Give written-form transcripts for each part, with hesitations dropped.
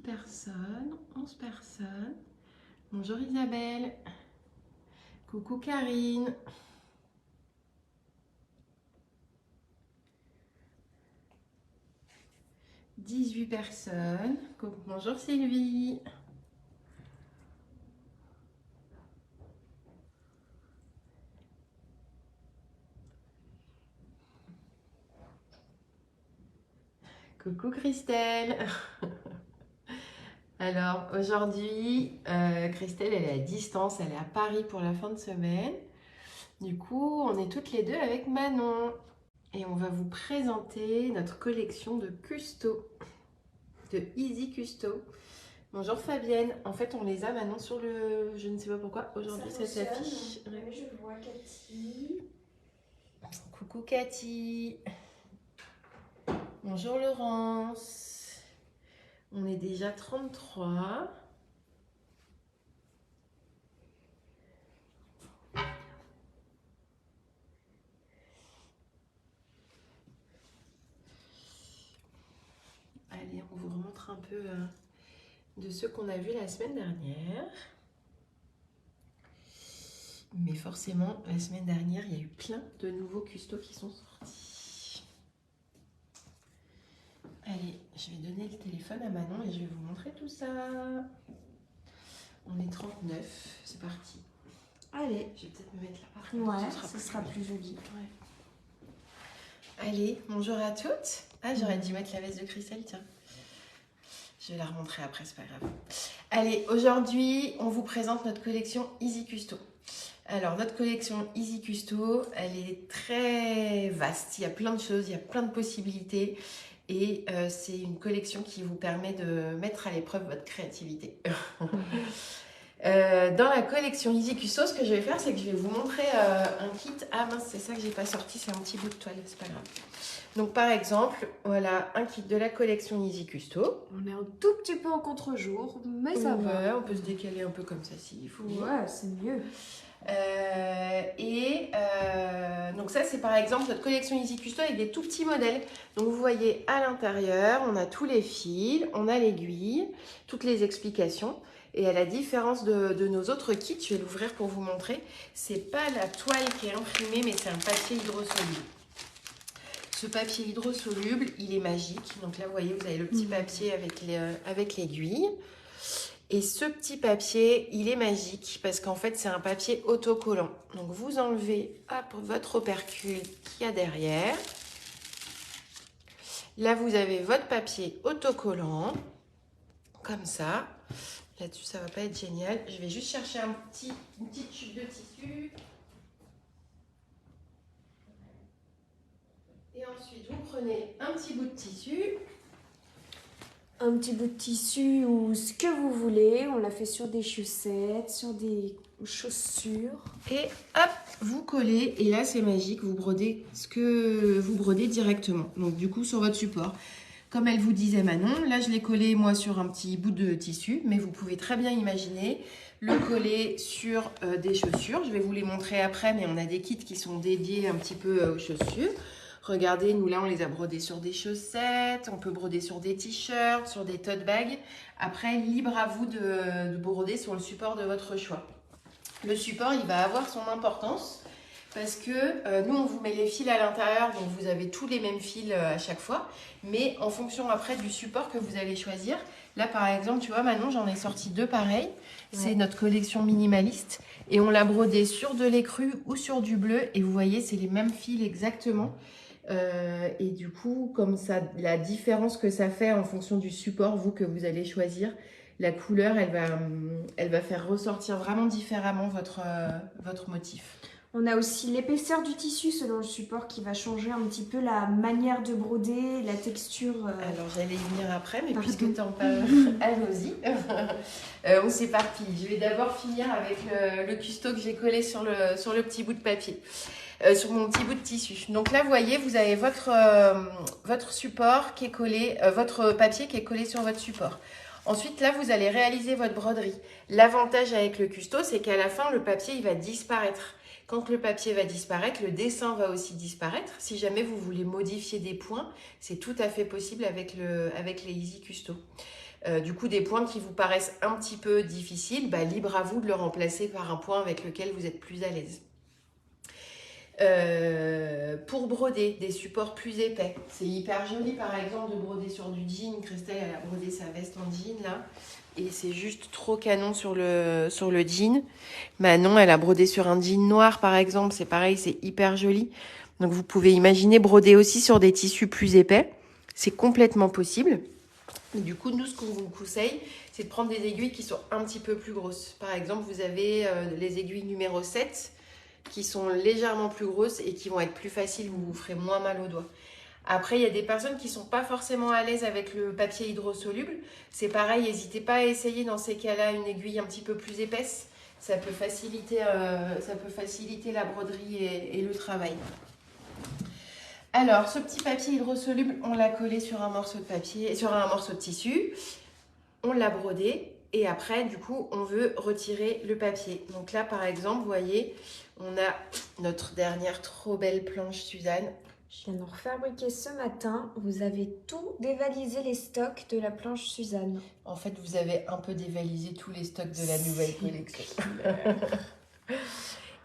personnes, 11 personnes. Bonjour Isabelle. Coucou Karine. « 18 personnes. Bonjour Sylvie. Coucou Christelle. Alors aujourd'hui, Christelle elle est à distance, elle est à Paris pour la fin de semaine. Du coup, on est toutes les deux avec Manon. Et on va vous présenter notre collection de Custo, de Easy Custo. Bonjour Fabienne. En fait, on les a maintenant sur le... Je ne sais pas pourquoi, aujourd'hui ça s'affiche. Oui, je vois Cathy. Coucou Cathy. Bonjour Laurence. On est déjà 33. Allez, on vous remontre un peu de ceux qu'on a vus la semaine dernière. Mais forcément, la semaine dernière, il y a eu plein de nouveaux custos qui sont sortis. Allez, je vais donner le téléphone à Manon et je vais vous montrer tout ça. On est 39, c'est parti. Allez. Je vais peut-être me mettre là par contre. Ouais, ce sera plus joli. Ouais. Allez, bonjour à toutes. Ah, j'aurais dû mettre la veste de Christelle, tiens. Je vais la remontrer après, c'est pas grave. Allez, aujourd'hui, on vous présente notre collection Easy Custo. Alors, notre collection Easy Custo, elle est très vaste. Il y a plein de choses, il y a plein de possibilités. Et c'est une collection qui vous permet de mettre à l'épreuve votre créativité. Dans la collection Easy Custo, ce que je vais faire, c'est que je vais vous montrer un kit. Ah mince, c'est ça que j'ai pas sorti, c'est un petit bout de toile, c'est pas grave. Donc par exemple, voilà un kit de la collection Easy Custo. On est un tout petit peu en contre-jour, mais ça va. On peut se décaler un peu comme ça s'il faut. Ouais, c'est mieux. Donc ça c'est par exemple notre collection Easy Custo avec des tout petits modèles. Donc vous voyez à l'intérieur, on a tous les fils, on a l'aiguille, toutes les explications. Et à la différence de nos autres kits, je vais l'ouvrir pour vous montrer, c'est pas la toile qui est imprimée, mais c'est un papier hydrosoluble. Ce papier hydrosoluble, il est magique. Donc là, vous voyez, vous avez le petit papier avec l'aiguille. Et ce petit papier, il est magique parce qu'en fait, c'est un papier autocollant. Donc vous enlevez votre opercule qu'il y a derrière. Là, vous avez votre papier autocollant, comme ça. Là-dessus, ça va pas être génial. Je vais juste chercher une petite tube de tissu. Et ensuite, vous prenez un petit bout de tissu. Un petit bout de tissu ou ce que vous voulez. On l'a fait sur des chaussettes, sur des chaussures. Et hop, vous collez. Et là, c'est magique. Vous brodez ce que vous brodez directement. Donc, du coup, sur votre support. Comme elle vous disait Manon, là je l'ai collé moi sur un petit bout de tissu, mais vous pouvez très bien imaginer le coller sur des chaussures. Je vais vous les montrer après, mais on a des kits qui sont dédiés un petit peu aux chaussures. Regardez, nous là on les a brodés sur des chaussettes, on peut broder sur des t-shirts, sur des tote bags. Après, libre à vous de broder sur le support de votre choix. Le support, il va avoir son importance. Parce que nous, on vous met les fils à l'intérieur, donc vous avez tous les mêmes fils à chaque fois. Mais en fonction après du support que vous allez choisir. Là, par exemple, tu vois, Manon, j'en ai sorti deux pareils. C'est notre collection minimaliste. Et on l'a brodé sur de l'écru ou sur du bleu. Et vous voyez, c'est les mêmes fils exactement. Et du coup, comme ça, la différence que ça fait en fonction du support, vous, que vous allez choisir, la couleur, elle va faire ressortir vraiment différemment votre motif. On a aussi l'épaisseur du tissu selon le support qui va changer un petit peu la manière de broder, la texture. Alors j'allais y venir après, mais puisque tu en parles, allons-y. On s'éparpille. Je vais d'abord finir avec le custo que j'ai collé sur le petit bout de papier, sur mon petit bout de tissu. Donc là, vous voyez, vous avez votre support qui est collé, votre papier qui est collé sur votre support. Ensuite, là, vous allez réaliser votre broderie. L'avantage avec le custo, c'est qu'à la fin, le papier, il va disparaître. Quand le papier va disparaître, le dessin va aussi disparaître. Si jamais vous voulez modifier des points, c'est tout à fait possible avec les Easy Custo. du coup des points qui vous paraissent un petit peu difficiles, bah, libre à vous de le remplacer par un point avec lequel vous êtes plus à l'aise. Pour broder des supports plus épais, c'est hyper joli par exemple de broder sur du jean. Christelle elle a brodé sa veste en jean là et c'est juste trop canon sur le jean. Manon elle a brodé sur un jean noir par exemple, c'est pareil, c'est hyper joli. Donc vous pouvez imaginer broder aussi sur des tissus plus épais, c'est complètement possible. Et du coup nous ce qu'on vous conseille c'est de prendre des aiguilles qui sont un petit peu plus grosses. Par exemple vous avez les aiguilles numéro 7 qui sont légèrement plus grosses et qui vont être plus faciles, vous vous ferez moins mal aux doigts. Après, il y a des personnes qui ne sont pas forcément à l'aise avec le papier hydrosoluble. C'est pareil, n'hésitez pas à essayer dans ces cas-là une aiguille un petit peu plus épaisse. Ça peut faciliter la broderie et le travail. Alors, ce petit papier hydrosoluble, on l'a collé sur un morceau de papier, sur un morceau de tissu. On l'a brodé. Et après, du coup, on veut retirer le papier. Donc là, par exemple, vous voyez, on a notre dernière trop belle planche Suzanne. Je viens de refabriquer ce matin. Vous avez tout dévalisé les stocks de la planche Suzanne. En fait, vous avez un peu dévalisé tous les stocks de la nouvelle collection.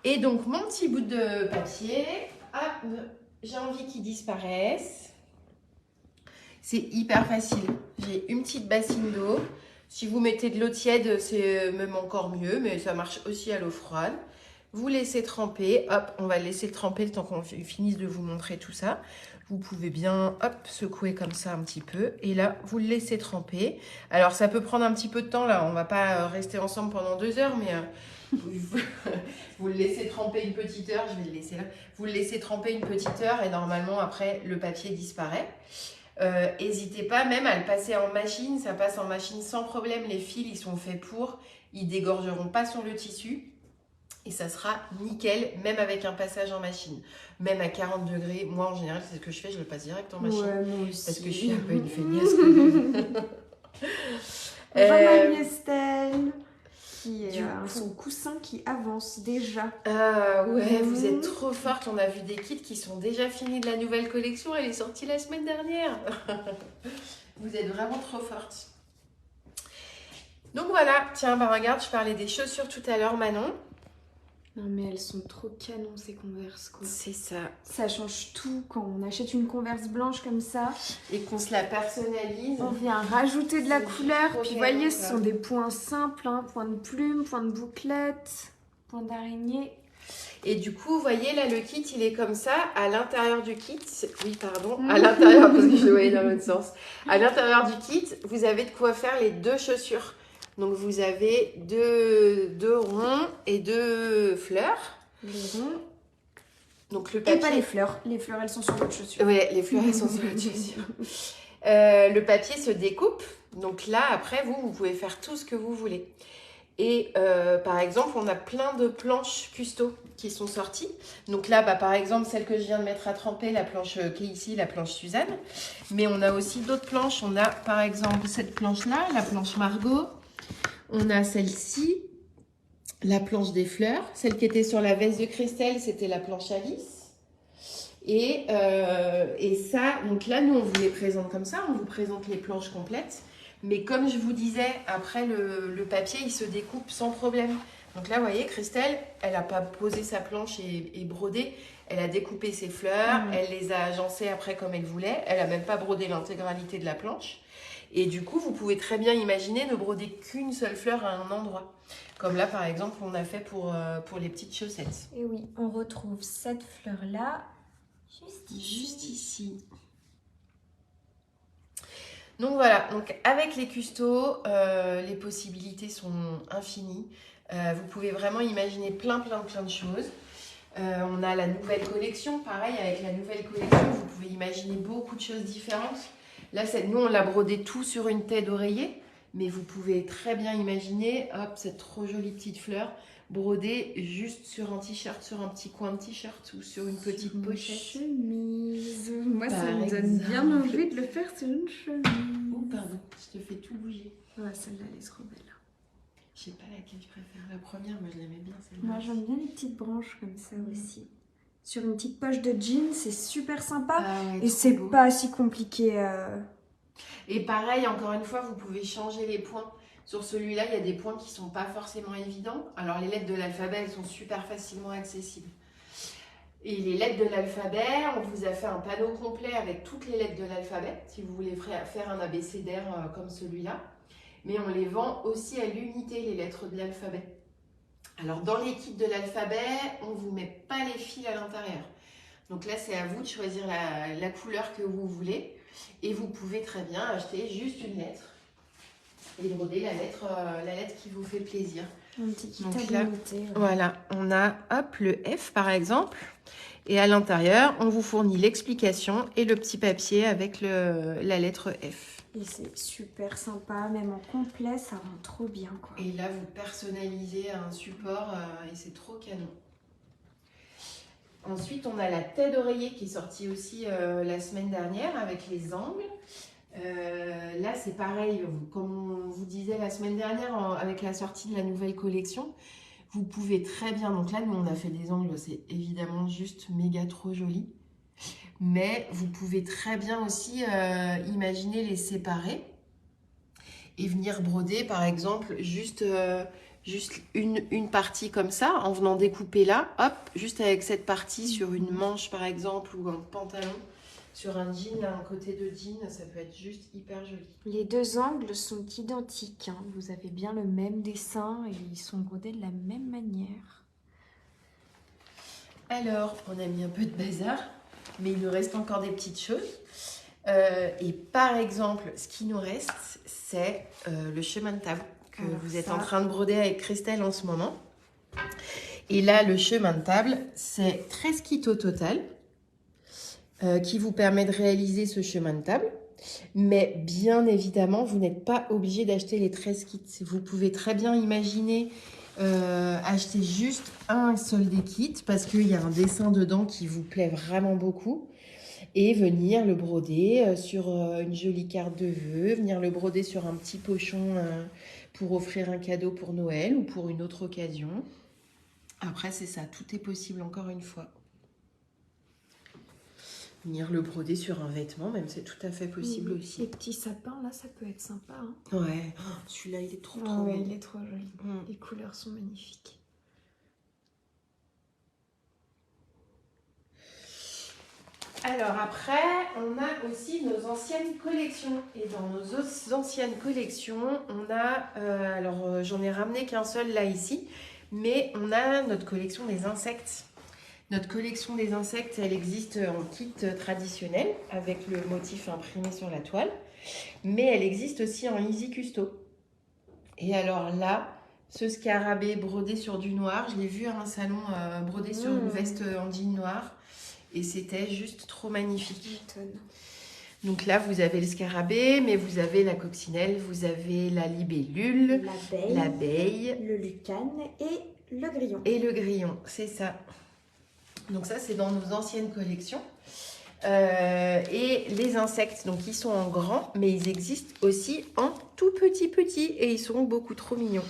Et donc, mon petit bout de papier, hop, j'ai envie qu'il disparaisse. C'est hyper facile. J'ai une petite bassine d'eau. Si vous mettez de l'eau tiède, c'est même encore mieux, mais ça marche aussi à l'eau froide. Vous laissez tremper, hop, on va laisser tremper le temps qu'on finisse de vous montrer tout ça. Vous pouvez bien, hop, secouer comme ça un petit peu. Et là, vous le laissez tremper. Alors, ça peut prendre un petit peu de temps, là. On va pas rester ensemble pendant 2 heures, mais vous le laissez tremper une petite heure. Je vais le laisser là. Vous le laissez tremper une petite heure et normalement, après, le papier disparaît. N'hésitez pas même à le passer en machine, ça passe en machine sans problème, les fils ils sont faits pour, ils dégorgeront pas sur le tissu et ça sera nickel même avec un passage en machine, même à 40 degrés. Moi en général c'est ce que je fais, je le passe direct en machine, ouais, moi aussi. parce que je suis un peu une feignasse quand même. Marie Estelle qui a son coussin qui avance déjà. Ah ouais, vous êtes trop forte. On a vu des kits qui sont déjà finis de la nouvelle collection. Elle est sortie la semaine dernière. Vous êtes vraiment trop forte. Donc voilà, tiens, bah regarde, je parlais des chaussures tout à l'heure, Manon. Non mais elles sont trop canons ces Converse quoi. C'est ça. Ça change tout quand on achète une Converse blanche comme ça. Et qu'on se la personnalise. On vient rajouter de la couleur. Puis vous voyez, ce ça. sont des points simples, hein, points de plume, points de bouclette, points d'araignée. Et du coup, vous voyez là, le kit, il est comme ça. À l'intérieur du kit, oui, pardon, à l'intérieur, parce que je le voyais dans l'autre sens. À l'intérieur du kit, vous avez de quoi faire les 2 chaussures. Donc, vous avez deux ronds et 2 fleurs. Les ronds. Donc, le papier... Et pas les fleurs. Les fleurs, elles sont sur votre chaussure. Oui, les fleurs, elles sont sur votre chaussure. Le papier se découpe. Donc là, après, vous pouvez faire tout ce que vous voulez. Et par exemple, on a plein de planches custo qui sont sorties. Donc là, bah, par exemple, celle que je viens de mettre à tremper, la planche qui est ici, la planche Suzanne. Mais on a aussi d'autres planches. On a par exemple cette planche-là, la planche Margot. On a celle-ci, la planche des fleurs. Celle qui était sur la veste de Christelle, c'était la planche Alice. Et ça, donc là, nous, on vous les présente comme ça. On vous présente les planches complètes. Mais comme je vous disais, après, le papier, il se découpe sans problème. Donc là, vous voyez, Christelle, elle n'a pas posé sa planche et brodé. Elle a découpé ses fleurs, elle les a agencées après comme elle voulait. Elle n'a même pas brodé l'intégralité de la planche. Et du coup, vous pouvez très bien imaginer ne broder qu'une seule fleur à un endroit. Comme là, par exemple, on a fait pour les petites chaussettes. Et oui, on retrouve cette fleur-là juste ici. Donc voilà, donc avec les custos, les possibilités sont infinies. Vous pouvez vraiment imaginer plein de choses. On a la nouvelle collection, pareil, avec la nouvelle collection, vous pouvez imaginer beaucoup de choses différentes. Là, nous, on l'a brodé tout sur une tête d'oreiller, mais vous pouvez très bien imaginer, hop, cette trop jolie petite fleur, brodée juste sur un t-shirt, sur un petit coin de t-shirt ou sur une petite pochette. Chemise. Moi, ça me donne bien envie de le faire sur une chemise. Oh, pardon, je te fais tout bouger. Ouais, celle-là, elle est trop belle. Je sais pas laquelle je préfère. La première, moi, je l'aimais bien, celle-là. Moi, j'aime bien les petites branches comme ça aussi. Sur une petite poche de jean, c'est super sympa. Ah ouais, et c'est pas si compliqué Et pareil, encore une fois, vous pouvez changer les points. Sur celui-là, il y a des points qui ne sont pas forcément évidents. Alors, les lettres de l'alphabet, elles sont super facilement accessibles. Et les lettres de l'alphabet, on vous a fait un panneau complet avec toutes les lettres de l'alphabet, si vous voulez faire un abécédaire comme celui-là. Mais on les vend aussi à l'unité, les lettres de l'alphabet. Alors, dans les kits de l'alphabet, on ne vous met pas les fils à l'intérieur. Donc là, c'est à vous de choisir la couleur que vous voulez. Et vous pouvez très bien acheter juste une lettre et broder la lettre qui vous fait plaisir. Un petit kit Donc à là, l'unité. Ouais. voilà, on a hop, le F par exemple. Et à l'intérieur, on vous fournit l'explication et le petit papier avec la lettre F. Et c'est super sympa, même en complet, ça rend trop bien, quoi. Et là, vous personnalisez un support et c'est trop canon. Ensuite, on a la tête d'oreiller qui est sortie aussi la semaine dernière avec les angles. Là, c'est pareil, comme on vous disait la semaine dernière avec la sortie de la nouvelle collection, vous pouvez très bien, donc là, nous, on a fait des angles, c'est évidemment juste méga trop joli. Mais vous pouvez très bien aussi imaginer les séparer et venir broder, par exemple, juste une partie comme ça, en venant découper là, hop, juste avec cette partie sur une manche, par exemple, ou un pantalon, sur un jean, là, un côté de jean, ça peut être juste hyper joli. Les deux angles sont identiques, hein. Vous avez bien le même dessin et ils sont brodés de la même manière. Alors, on a mis un peu de bazar, mais il nous reste encore des petites choses. Et par exemple, ce qui nous reste, c'est le chemin de table que vous êtes en train de broder avec Christelle en ce moment. Et là, le chemin de table, c'est 13 kits au total qui vous permet de réaliser ce chemin de table. Mais bien évidemment, vous n'êtes pas obligé d'acheter les 13 kits. Vous pouvez très bien imaginer acheter juste un seul des kits parce qu'il y a un dessin dedans qui vous plaît vraiment beaucoup et venir le broder sur une jolie carte de vœux, venir le broder sur un petit pochon pour offrir un cadeau pour Noël ou pour une autre occasion. Après, c'est ça, tout est possible encore une fois. Venir le broder sur un vêtement, même c'est tout à fait possible aussi. Les petits sapins, là, ça peut être sympa. Hein. Ouais, oh, celui-là, il est trop Ouais, beau. il est trop joli. Les couleurs sont magnifiques. Alors après, on a aussi nos anciennes collections. Et dans nos anciennes collections, on a, alors j'en ai ramené qu'un seul là ici, mais on a notre collection des insectes. Notre collection des insectes, elle existe en kit traditionnel avec le motif imprimé sur la toile, mais elle existe aussi en Easy Custo. Et alors là, ce scarabée brodé sur du noir, je l'ai vu à un salon brodé sur une veste en jean noir et c'était juste trop magnifique. Donc là, vous avez le scarabée, mais vous avez la coccinelle, vous avez la libellule, l'abeille, le lucane et le grillon. Et le grillon, c'est ça. Donc ça, c'est dans nos anciennes collections. Et les insectes, donc ils sont en grand, mais ils existent aussi en tout petit et ils sont beaucoup trop mignons.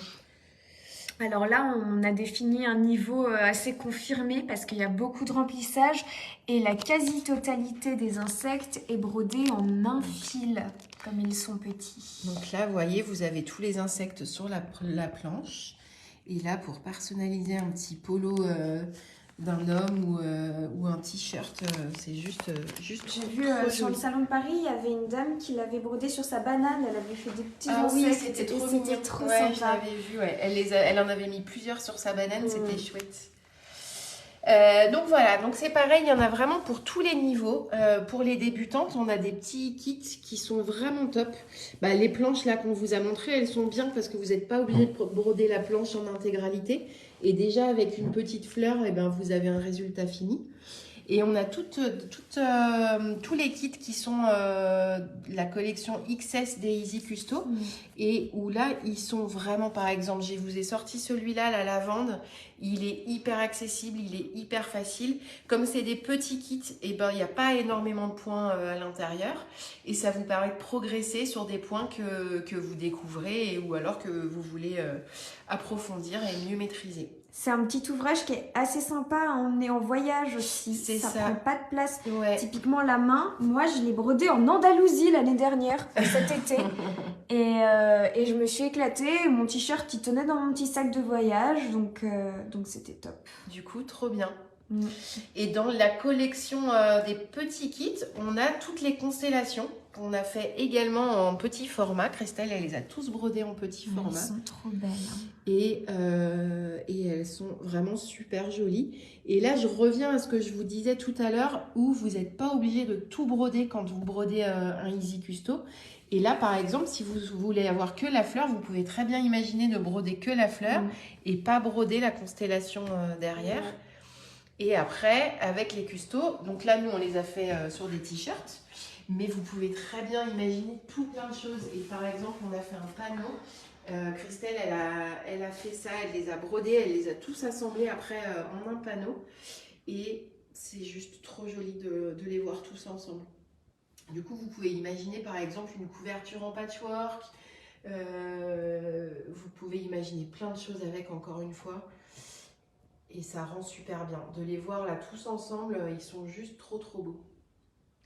Alors là, on a défini un niveau assez confirmé parce qu'il y a beaucoup de remplissage et la quasi-totalité des insectes est brodée en un fil, comme ils sont petits. Donc là, vous voyez, vous avez tous les insectes sur la planche. Et là, pour personnaliser un petit polo d'un homme ou un t-shirt, c'est juste J'ai vu sur le salon de Paris, il y avait une dame qui l'avait brodé sur sa banane, elle avait fait des petits insectes. Oui, c'était trop mignon. Trop ouais, sympa. Je l'avais vu, ouais. Elle en avait mis plusieurs sur sa banane, c'était chouette. Donc voilà, donc c'est pareil, il y en a vraiment pour tous les niveaux. Pour les débutantes, on a des petits kits qui sont vraiment top. Les planches là qu'on vous a montrées, elles sont bien parce que vous n'êtes pas obligé de broder la planche en intégralité. Et déjà avec une petite fleur, vous avez un résultat fini. Et on a tous les kits qui sont la collection XS des Easy Custo. Et où là, ils sont vraiment, par exemple, je vous ai sorti celui-là, la lavande. Il est hyper accessible, il est hyper facile. Comme c'est des petits kits, il n'y a pas énormément de points à l'intérieur. Et ça vous permet de progresser sur des points que vous découvrez ou alors que vous voulez approfondir et mieux maîtriser. C'est un petit ouvrage qui est assez sympa à emmener en voyage aussi. C'est ça. Prend pas de place. Ouais. Typiquement la main, moi je l'ai brodé en Andalousie l'année dernière, cet été. Et je me suis éclatée. Mon t-shirt il tenait dans mon petit sac de voyage, donc c'était top. Du coup, trop bien. Mm. Et dans la collection des petits kits, on a toutes les constellations qu'on a fait également en petit format. Christelle, elle les a tous brodés en petit format. Elles sont trop belles. Et elles sont vraiment super jolies. Et là, je reviens à ce que je vous disais tout à l'heure, où vous n'êtes pas obligé de tout broder quand vous brodez un Easy Custo. Et là, par exemple, si vous voulez avoir que la fleur, vous pouvez très bien imaginer de broder que la fleur et pas broder la constellation derrière. Et après, avec les custos, donc là, nous, on les a fait sur des t-shirts, mais vous pouvez très bien imaginer tout plein de choses. Et par exemple, on a fait un panneau. Christelle, elle a fait ça, elle les a brodés, elle les a tous assemblés après en un panneau. Et c'est juste trop joli de les voir tous ensemble. Du coup, vous pouvez imaginer par exemple une couverture en patchwork. Vous pouvez imaginer plein de choses avec, encore une fois. Et ça rend super bien. De les voir là tous ensemble, ils sont juste trop beaux.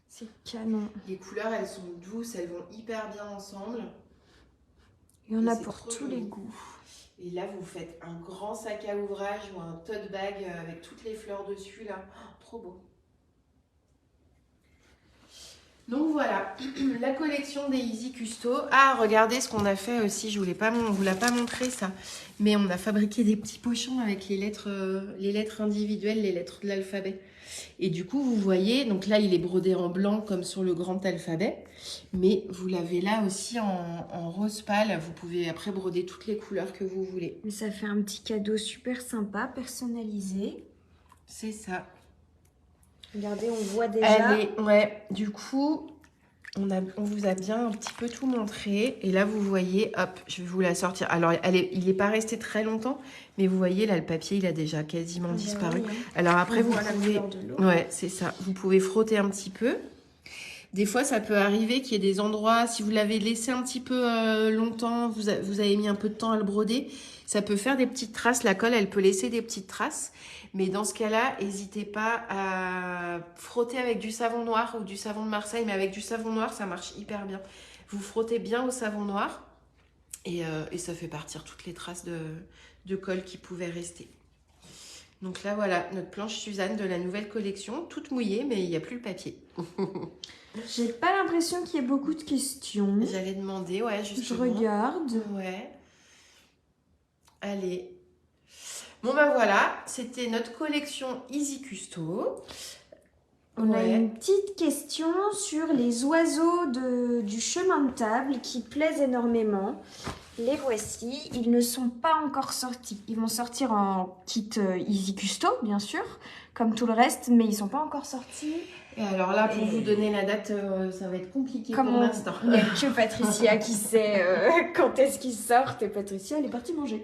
C'est canon. Les couleurs, elles sont douces, elles vont hyper bien ensemble. Il y en a pour tous les goûts. Et là, vous faites un grand sac à ouvrage ou un tote bag avec toutes les fleurs dessus là. Oh, trop beau. Donc voilà, la collection des Easy Custo. Ah, regardez ce qu'on a fait aussi, je ne vous l'ai pas montré ça. Mais on a fabriqué des petits pochons avec les lettres individuelles, les lettres de l'alphabet. Et du coup, vous voyez, donc là, il est brodé en blanc comme sur le grand alphabet. Mais vous l'avez là aussi en rose pâle. Vous pouvez après broder toutes les couleurs que vous voulez. Mais ça fait un petit cadeau super sympa, personnalisé. C'est ça. Regardez, on voit déjà. Allez, ouais, du coup, on vous a bien un petit peu tout montré. Et là, vous voyez, hop, je vais vous la sortir. Alors, il n'est pas resté très longtemps, mais vous voyez, là, le papier, il a déjà quasiment disparu. Oui, hein. Alors après, on vous voit la pouvez... couleur de l'eau. Ouais, c'est ça. Vous pouvez frotter un petit peu. Des fois, ça peut arriver qu'il y ait des endroits, si vous l'avez laissé un petit peu longtemps, vous avez mis un peu de temps à le broder, ça peut faire des petites traces. La colle, elle peut laisser des petites traces. Mais dans ce cas-là, n'hésitez pas à frotter avec du savon noir ou du savon de Marseille. Mais avec du savon noir, ça marche hyper bien. Vous frottez bien au savon noir et ça fait partir toutes les traces de colle qui pouvaient rester. Donc là, voilà, notre planche Suzanne de la nouvelle collection, toute mouillée, mais il n'y a plus le papier. J'ai pas l'impression qu'il y ait beaucoup de questions. J'allais demander, ouais, justement. Je regarde. Ouais. Allez. Bon, ben voilà, c'était notre collection Easy Custo. On a une petite question sur les oiseaux du chemin de table qui plaisent énormément. Les voici, ils ne sont pas encore sortis. Ils vont sortir en kit Easy Custo, bien sûr, comme tout le reste, mais ils ne sont pas encore sortis. Et alors là, pour vous donner la date, ça va être compliqué pour l'instant. Il n'y a que Patricia qui sait quand est-ce qu'ils sortent. Et Patricia, elle est partie manger.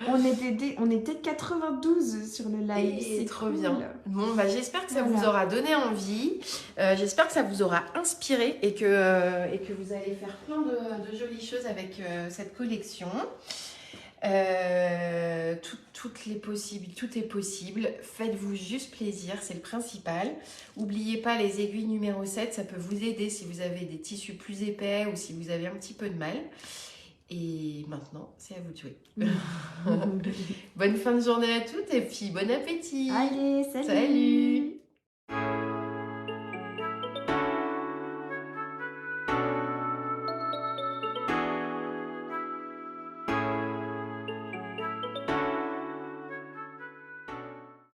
on était 92 sur le live. C'est trop cool. Bien. Bon, bah, j'espère que ça vous aura donné envie. J'espère que ça vous aura inspiré et que vous allez faire plein de jolies choses avec cette collection. Tout est possible. Faites-vous juste plaisir, c'est le principal. N'oubliez pas les aiguilles numéro 7, ça peut vous aider si vous avez des tissus plus épais ou si vous avez un petit peu de mal. Et maintenant, c'est à vous de jouer. Bonne fin de journée à toutes et puis bon appétit. Allez, salut. Salut.